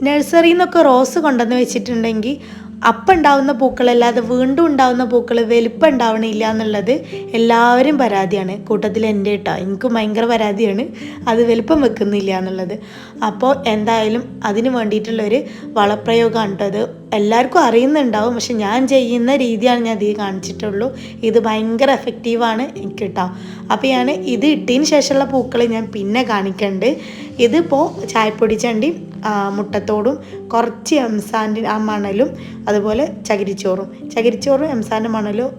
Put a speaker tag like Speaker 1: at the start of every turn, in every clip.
Speaker 1: നഴ്സറിയിൽ നിന്നൊക്കെ റോസ് കൊണ്ടുവന്ന് വെച്ചിട്ടുണ്ടെങ്കിൽ അപ്പം ഉണ്ടാവുന്ന പൂക്കളല്ലാതെ വീണ്ടും ഉണ്ടാവുന്ന പൂക്കൾ വലിപ്പം ഉണ്ടാവണില്ല എന്നുള്ളത് എല്ലാവരും പരാതിയാണ്. കൂട്ടത്തിൽ എൻ്റെ കേട്ടോ, എനിക്ക് ഭയങ്കര പരാതിയാണ് അത് വലിപ്പം വെക്കുന്നില്ല എന്നുള്ളത്. അപ്പോൾ എന്തായാലും അതിന് വേണ്ടിയിട്ടുള്ളൊരു വളപ്രയോഗമാണ് കേട്ടോ. അത് എല്ലാവർക്കും അറിയുന്നുണ്ടാവും, പക്ഷെ ഞാൻ ചെയ്യുന്ന രീതിയാണ് ഞാൻ ഇതിൽ കാണിച്ചിട്ടുള്ളൂ. ഇത് ഭയങ്കര എഫക്റ്റീവാണ് എനിക്ക് കേട്ടോ. അപ്പോൾ ഞാൻ ഇത് ഇട്ടതിന് ശേഷമുള്ള പൂക്കൾ ഞാൻ പിന്നെ കാണിക്കുന്നുണ്ട്. ഇതിപ്പോൾ ചായപ്പൊടി ചണ്ടി മുട്ടത്തോടും കുറച്ച് എംസാൻ്റെ ആ മണലും അതുപോലെ ചകിരിച്ചോറും എംസാൻ്റെ മണലും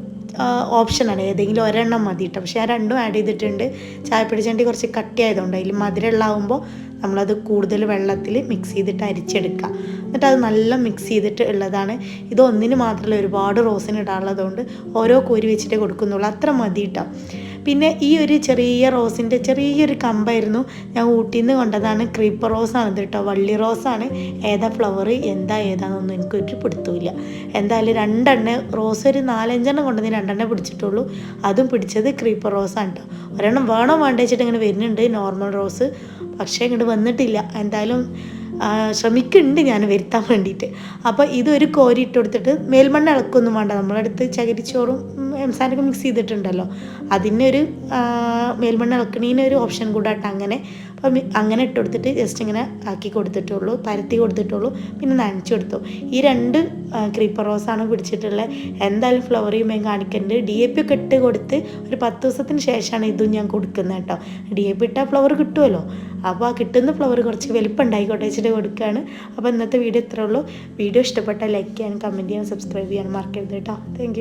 Speaker 1: ഓപ്ഷനാണ്, ഏതെങ്കിലും ഒരെണ്ണം മതി കേട്ടോ. പക്ഷേ ഞാൻ രണ്ടും ആഡ് ചെയ്തിട്ടുണ്ട്. ചായപ്പൊടി ചണ്ടി കുറച്ച് കട്ടിയായതുകൊണ്ട് അതിൽ മധുരമുള്ളാവുമ്പോൾ നമ്മളത് കൂടുതൽ വെള്ളത്തിൽ മിക്സ് ചെയ്തിട്ട് അരിച്ചെടുക്കുക. എന്നിട്ട് അത് നല്ല മിക്സ് ചെയ്തിട്ട് ഉള്ളതാണ്. ഇത് ഒന്നിന് മാത്രമല്ല, ഒരുപാട് റോസിന് ഇടാനുള്ളതുകൊണ്ട് ഓരോ കോരി വെച്ചിട്ടേ കൊടുക്കുന്നുള്ളൂ, അത്ര മതി കേട്ടോ. പിന്നെ ഈ ഒരു ചെറിയ റോസിൻ്റെ ചെറിയൊരു കമ്പായിരുന്നു, ഞാൻ ഊട്ടിയിൽ നിന്ന് കൊണ്ടതാണ്. ക്രീപ്പർ റോസാണ് ഇത് കേട്ടോ, വള്ളി റോസാണ്. ഏതാ ഫ്ലവർ ഏതാണെന്നൊന്നും എനിക്കൊരു പിടുത്തമില്ല. എന്തായാലും റോസ് ഒരു 4-5 കൊണ്ടുവന്ന് 2 പിടിച്ചിട്ടുള്ളൂ. അതും പിടിച്ചത് ക്രീപ്പർ റോസാണ് കേട്ടോ. ഒരെണ്ണം വേണോ വേണ്ട വെച്ചിട്ട് ഇങ്ങനെ വരുന്നുണ്ട് നോർമൽ റോസ്, പക്ഷേ ഇങ്ങോട്ട് വന്നിട്ടില്ല. എന്തായാലും ശ്രമിക്കുന്നുണ്ട് ഞാൻ വരുത്താൻ വേണ്ടിയിട്ട്. അപ്പോൾ ഇതൊരു കോരി ഇട്ട് കൊടുത്തിട്ട് മേൽമണ്ണ് ഇളക്കൊന്നും വേണ്ട, നമ്മളടുത്ത് ചകിരിച്ചോറും എംസാനൊക്കെ മിക്സ് ചെയ്തിട്ടുണ്ടല്ലോ, അതിനൊരു മേൽമണ്ണ് ഇളക്കണീനൊരു ഓപ്ഷൻ കൂടാട്ട് അങ്ങനെ. അപ്പം അങ്ങനെ ഇട്ട് കൊടുത്തിട്ട് ജസ്റ്റ് ഇങ്ങനെ ആക്കി കൊടുത്തിട്ടുള്ളൂ, പരത്തി കൊടുത്തിട്ടുള്ളൂ, പിന്നെ നനച്ചു കൊടുത്തു. ഈ 2 ക്രീപ്പർ റോസാണ് പിടിച്ചിട്ടുള്ളത്. എന്തായാലും ഫ്ലവർ ചെയ്യുമ്പോൾ കാണിക്കുന്നുണ്ട്. DAP ഒക്കെ ഇട്ട് കൊടുത്ത് ഒരു 10 ദിവസത്തിന് ശേഷമാണ് ഇതും ഞാൻ കൊടുക്കുന്നത് കേട്ടോ. DAP ഇട്ടാൽ ഫ്ലവർ കിട്ടുമല്ലോ, അപ്പോൾ ആ കിട്ടുന്ന ഫ്ലവർ കുറച്ച് വലിപ്പം ഉണ്ടായിക്കോട്ടെ വെച്ചിട്ട് കൊടുക്കുകയാണ്. അപ്പോൾ ഇന്നത്തെ വീഡിയോ ഇത്രേ ഉള്ളൂ. വീഡിയോ ഇഷ്ടപ്പെട്ടാൽ ലൈക്ക് ചെയ്യാനും കമൻറ്റ് ചെയ്യാനും സബ്സ്ക്രൈബ് ചെയ്യാനും മറക്കരുത് കേട്ടോ. Thank you.